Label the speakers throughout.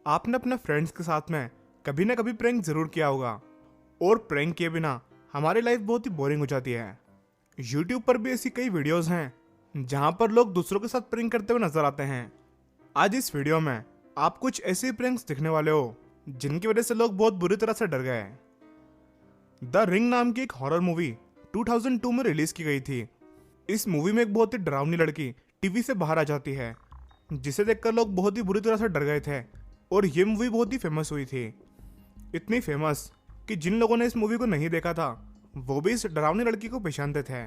Speaker 1: आपने अपने फ्रेंड्स के साथ में कभी ना कभी प्रैंक जरूर किया होगा और प्रैंक किए बिना हमारी लाइफ बहुत ही बोरिंग हो जाती है। यूट्यूब पर भी ऐसी कई वीडियोस हैं जहां पर लोग दूसरों के साथ प्रैंक करते हुए नजर आते हैं। आज इस वीडियो में आप कुछ ऐसे प्रैंक्स दिखने वाले हो जिनकी वजह से लोग बहुत बुरी तरह से डर गए। द रिंग नाम की एक हॉरर मूवी 2002 में रिलीज की गई थी। इस मूवी में एक बहुत ही डरावनी लड़की टीवी से बाहर आ जाती है जिसे देखकर लोग बहुत ही बुरी तरह से डर गए थे और ये मूवी बहुत ही फेमस हुई थी। इतनी फेमस कि जिन लोगों ने इस मूवी को नहीं देखा था वो भी इस डरावनी लड़की को पहचानते थे।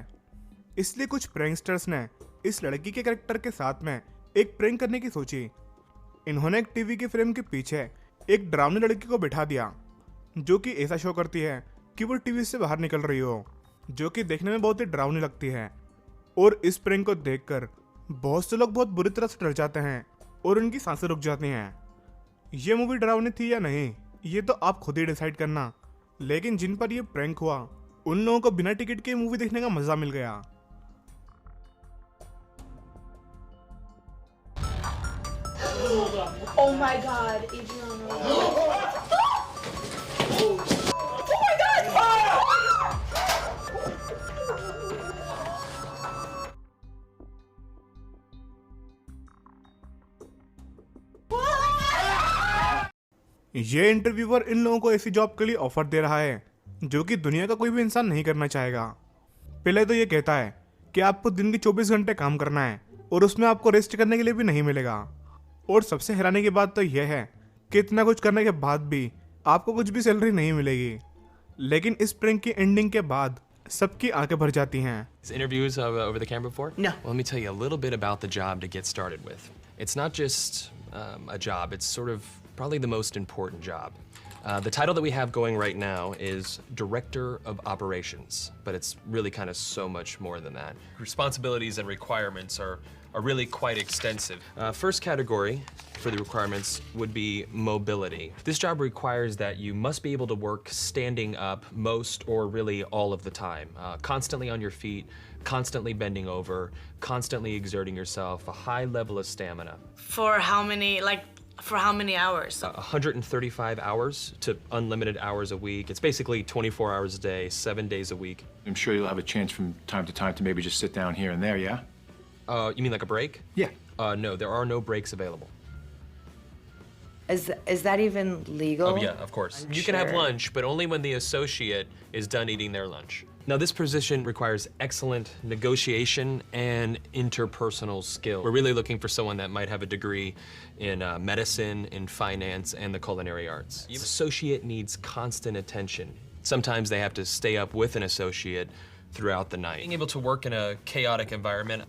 Speaker 1: इसलिए कुछ प्रैंकस्टर्स ने इस लड़की के कैरेक्टर के साथ में एक प्रैंक करने की सोची। इन्होंने एक टीवी के फ्रेम के पीछे एक डरावनी लड़की को बिठा दिया जो कि ऐसा शो करती है कि वो टीवी से बाहर निकल रही हो, जो कि देखने में बहुत ही डरावनी लगती है। और इस प्रैंक को देखकर बहुत से लोग बहुत बुरी तरह से डर जाते हैं और उनकी सांसें रुक जाती हैं। ये मूवी डरावनी थी या नहीं ये तो आप खुद ही डिसाइड करना, लेकिन जिन पर यह प्रैंक हुआ उन लोगों को बिना टिकट के मूवी देखने का मजा मिल गया।
Speaker 2: Oh my God, Adriana. Oh my God!
Speaker 1: ये इंटरव्यूअर इन लोगों को ऐसी जॉब के लिए ऑफर दे रहा है जो कि दुनिया का कोई भी इंसान नहीं करना चाहेगा। पहले तो ये कहता है कि आपको दिन के 24 घंटे काम करना है और उसमें आपको रेस्ट करने के लिए भी नहीं मिलेगा। और सबसे हैरानी की बात तो यह है कि इतना कुछ करने के बाद भी आपको कुछ भी सैलरी नहीं मिलेगी। लेकिन इस प्रैंक की एंडिंग के बाद सबकी आंखें भर जाती हैं।
Speaker 3: Interviews over the camera before?
Speaker 2: No.
Speaker 3: Well, let me tell you a little bit about the job to get started with. It's not just a job, it's sort of probably the most important job. The title that we have going right now is Director of Operations, but it's really kind of so much more than that. Responsibilities and requirements are really quite extensive. First category for the requirements would be mobility. This job requires that you must be able to work standing up most or really all of the time, constantly on your feet, constantly bending over, constantly exerting yourself, a high level of stamina.
Speaker 2: For how many hours?
Speaker 3: 135 hours to unlimited hours a week. It's basically 24 hours a day, 7 days a week.
Speaker 4: I'm sure you'll have a chance from time to time to maybe just sit down here and there, yeah?
Speaker 3: You mean like a break?
Speaker 4: Yeah.
Speaker 3: No, there are no breaks available.
Speaker 5: Is that even legal?
Speaker 3: Oh yeah, of course. You can have lunch, but only when the associate is done eating their lunch. Now this position requires excellent negotiation and interpersonal skill. We're really looking for someone that might have a degree in medicine, in finance, and the culinary arts. The associate needs constant attention. Sometimes they have to stay up with an associate throughout the night. Being able to work in a chaotic environment,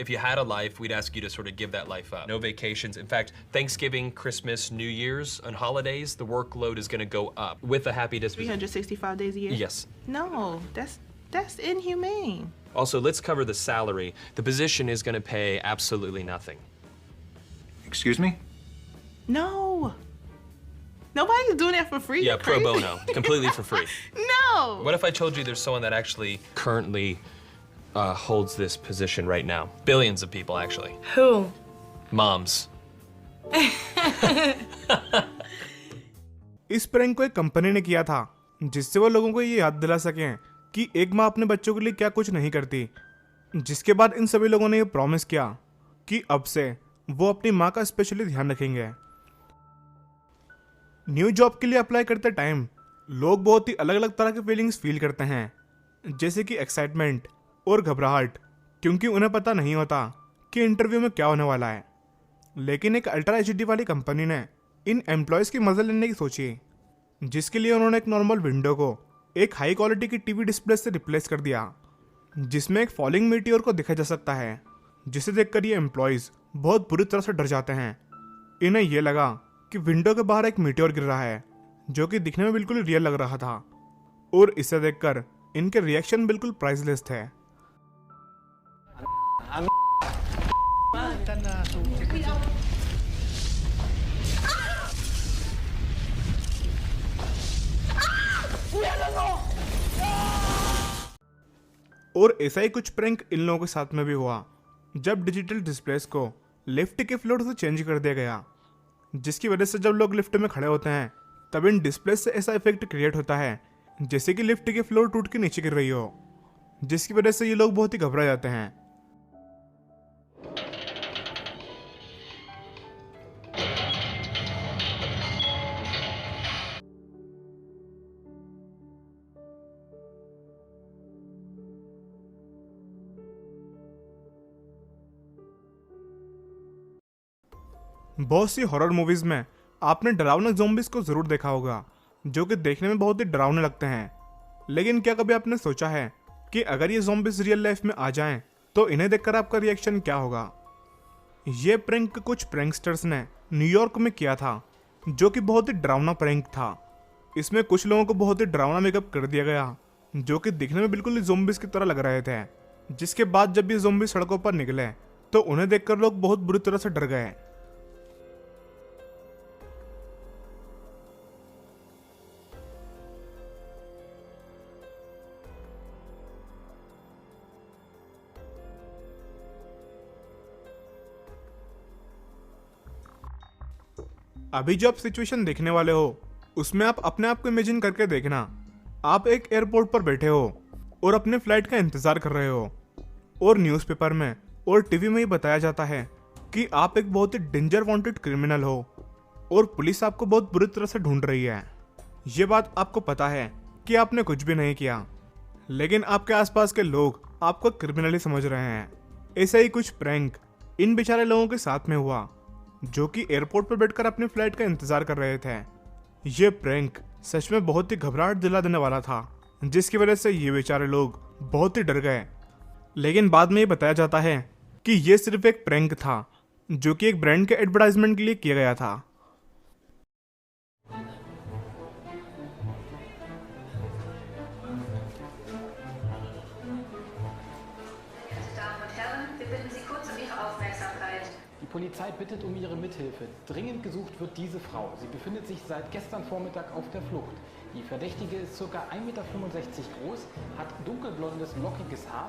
Speaker 3: if you had a life, we'd ask you to sort of give that life up. No vacations. In fact, Thanksgiving, Christmas, New Year's, and holidays, the workload is going to go up with a happy disposition.
Speaker 6: 365 days a year?
Speaker 3: Yes.
Speaker 6: No, that's inhumane.
Speaker 3: Also, let's cover the salary. The position is going to pay absolutely nothing.
Speaker 4: Excuse me?
Speaker 6: No. Nobody's doing that for free.
Speaker 3: Yeah,
Speaker 6: You're
Speaker 3: pro
Speaker 6: crazy.
Speaker 3: bono, completely for free.
Speaker 6: No.
Speaker 3: What if I told you there's someone that actually currently holds this position right now? Billions of people, actually.
Speaker 2: Who?
Speaker 3: Moms.
Speaker 1: इस prank को एक company ने किया था जिससे वो लोगों को ये याद दिला सकें कि एक माँ अपने बच्चों के लिए क्या कुछ नहीं करती। जिसके बाद इन सभी लोगों ने ये प्रॉमिस किया कि अब से वो अपनी माँ का स्पेशली ध्यान रखेंगे। न्यू जॉब के लिए अप्लाई करते टाइम लोग बहुत ही अलग अलग तरह के फीलिंग्स फील करते हैं, जैसे कि एक्साइटमेंट और घबराहट, क्योंकि उन्हें पता नहीं होता कि इंटरव्यू में क्या होने वाला है। लेकिन एक अल्ट्रा एचडी वाली कंपनी ने इन एम्प्लॉयज़ की मजा लेने की सोची, जिसके लिए उन्होंने एक नॉर्मल विंडो को एक हाई क्वालिटी की टीवी डिस्प्ले से रिप्लेस कर दिया, जिसमें एक फॉलिंग मीटियोर को देखा जा सकता है, जिसे देखकर ये एम्प्लॉयज़ बहुत बुरी तरह से डर जाते हैं। इन्हें यह लगा कि विंडो के बाहर एक मीटियोर गिर रहा है जो कि दिखने में बिल्कुल रियल लग रहा था, और इसे देखकर इनके रिएक्शन बिल्कुल प्राइसलेस थे। और ऐसा ही कुछ प्रैंक इन लोगों के साथ में भी हुआ जब डिजिटल डिस्प्लेस को लिफ्ट के फ्लोर से चेंज कर दिया गया, जिसकी वजह से जब लोग लिफ्ट में खड़े होते हैं तब इन डिस्प्ले से ऐसा इफेक्ट क्रिएट होता है जैसे कि लिफ्ट की फ्लोर टूट के नीचे गिर रही हो, जिसकी वजह से ये लोग बहुत ही घबरा जाते हैं। बहुत सी हॉरर मूवीज में आपने डरावने ज़ॉम्बीज को जरूर देखा होगा जो कि देखने में बहुत ही डरावने लगते हैं। लेकिन क्या कभी आपने सोचा है कि अगर ये ज़ॉम्बीज रियल लाइफ में आ जाएं तो इन्हें देखकर आपका रिएक्शन क्या होगा? ये प्रैंक कुछ प्रैंकस्टर्स ने न्यूयॉर्क में किया था जो कि बहुत ही डरावना प्रैंक था। इसमें कुछ लोगों को बहुत ही डरावना मेकअप कर दिया गया जो कि दिखने में बिल्कुल ही ज़ॉम्बीज की तरह लग रहे थे, जिसके बाद जब ये ज़ॉम्बी सड़कों पर निकले तो उन्हें देखकर लोग बहुत बुरी तरह से डर गए। अभी जो आप सिचुएशन देखने वाले हो उसमें आप अपने आप को इमेजिन करके देखना। आप एक एयरपोर्ट पर बैठे हो और अपने फ्लाइट का इंतजार कर रहे हो और न्यूज़पेपर में और टीवी में ही बताया जाता है कि आप एक बहुत ही डेंजर वांटेड क्रिमिनल हो और पुलिस आपको बहुत बुरी तरह से ढूंढ रही है। ये बात आपको पता है कि आपने कुछ भी नहीं किया, लेकिन आपके आसपास के लोग आपको क्रिमिनल ही समझ रहे हैं। ऐसा ही कुछ प्रैंक इन बेचारे लोगों के साथ में हुआ जो कि एयरपोर्ट पर बैठकर अपनी फ्लाइट का इंतजार कर रहे थे। ये प्रैंक सच में बहुत ही घबराहट दिला देने वाला था, जिसकी वजह से ये बेचारे लोग बहुत ही डर गए। लेकिन बाद में ये बताया जाता है कि ये सिर्फ एक प्रैंक था जो कि एक ब्रांड के एडवर्टाइजमेंट के लिए किया गया था।
Speaker 5: Damen und Herren, wir bitten Sie kurz um Ihre Aufmerksamkeit.
Speaker 7: Die Polizei bittet um Ihre Mithilfe. Dringend gesucht wird diese Frau. Sie befindet sich seit gestern Vormittag auf der Flucht. Die Verdächtige ist ca. 1,65 Meter groß, hat dunkelblondes, lockiges Haar.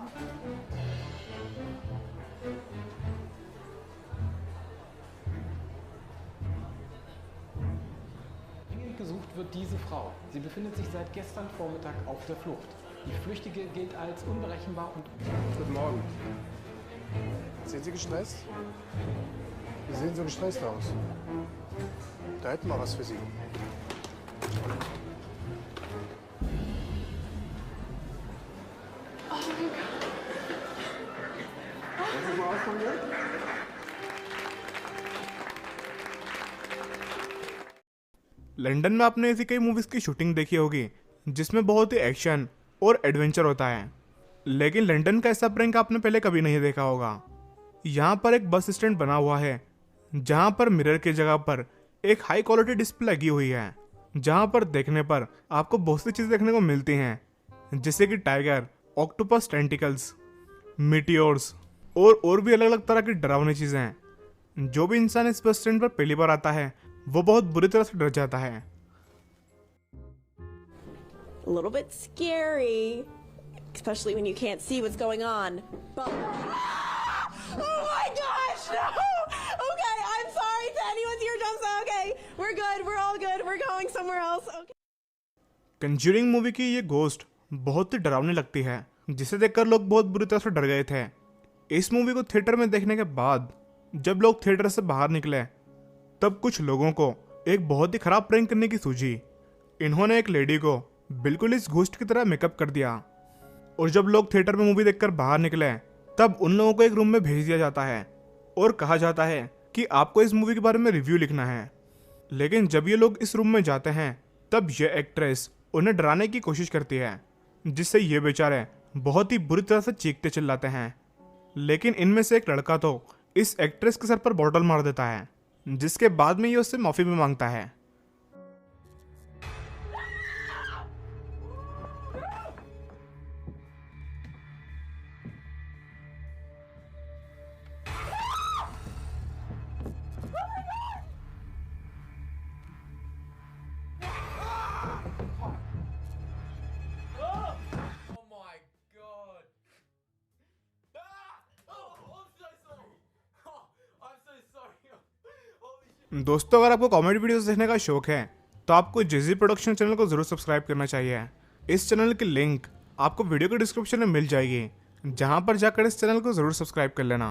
Speaker 7: Dringend gesucht wird diese Frau. Sie befindet sich seit gestern Vormittag auf der Flucht. Die Flüchtige gilt als unberechenbar und...
Speaker 8: Guten Morgen. Sind Sie gestresst? Sie sehen so gestresst aus. Da hätten wir was für Sie.
Speaker 1: London में आपने ऐसी कई movies की shooting देखी होगी जिसमें बहुत ही action और एडवेंचर होता है, लेकिन लंदन का ऐसा प्रैंक आपने पहले कभी नहीं देखा होगा। यहाँ पर एक बस स्टैंड बना हुआ है जहाँ पर मिरर की जगह पर एक हाई क्वालिटी डिस्प्ले लगी हुई है, जहाँ पर देखने पर आपको बहुत सी चीज़ देखने को मिलती हैं जैसे कि टाइगर, ऑक्टोपस टेंटिकल्स, मीटियोर्स और भी अलग अलग तरह की डरावनी चीज़ें हैं। जो भी इंसान इस बस स्टैंड पर पहली बार आता है वो बहुत बुरी तरह से डर जाता है।
Speaker 9: A little bit scary, especially when you can't see what's going on. But oh my gosh, no! Okay, I'm sorry to anyone's eardrums. Okay, we're good. We're all good. We're going somewhere else. Okay.
Speaker 1: Conjuring movie की ये ghost बहुत ही डरावनी लगती है, जिसे देखकर लोग बहुत बुरी तरह से डर गए थे। इस मूवी को थिएटर में देखने के बाद जब लोग थिएटर से बाहर निकले तब कुछ लोगों को एक बहुत ही खराब प्रैंक करने की सूझी। इन्होंने एक लेडी को बिल्कुल इस घोस्ट की तरह मेकअप कर दिया और जब लोग थिएटर में मूवी देखकर बाहर निकले तब उन लोगों को एक रूम में भेज दिया जाता है और कहा जाता है कि आपको इस मूवी के बारे में रिव्यू लिखना है। लेकिन जब ये लोग इस रूम में जाते हैं तब ये एक्ट्रेस उन्हें डराने की कोशिश करती है, जिससे ये बेचारे बहुत ही बुरी तरह से चीखते चिल्लाते हैं। लेकिन इनमें से एक लड़का तो इस एक्ट्रेस के सर पर बॉटल मार देता है, जिसके बाद में ये उससे माफी भी मांगता है। दोस्तों, अगर आपको कॉमेडी वीडियोस देखने का शौक है तो आपको जिजी प्रोडक्शन चैनल को जरूर सब्सक्राइब करना चाहिए। इस चैनल की लिंक आपको वीडियो के डिस्क्रिप्शन में मिल जाएगी, जहां पर जाकर इस चैनल को जरूर सब्सक्राइब कर लेना।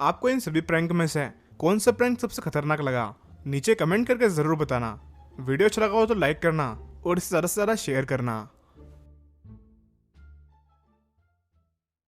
Speaker 1: आपको इन सभी प्रैंक में से कौन सा प्रैंक सबसे खतरनाक लगा, नीचे कमेंट करके जरूर बताना। वीडियो अच्छा लगा हो तो लाइक करना और इसे ज़्यादा से ज़्यादा शेयर करना।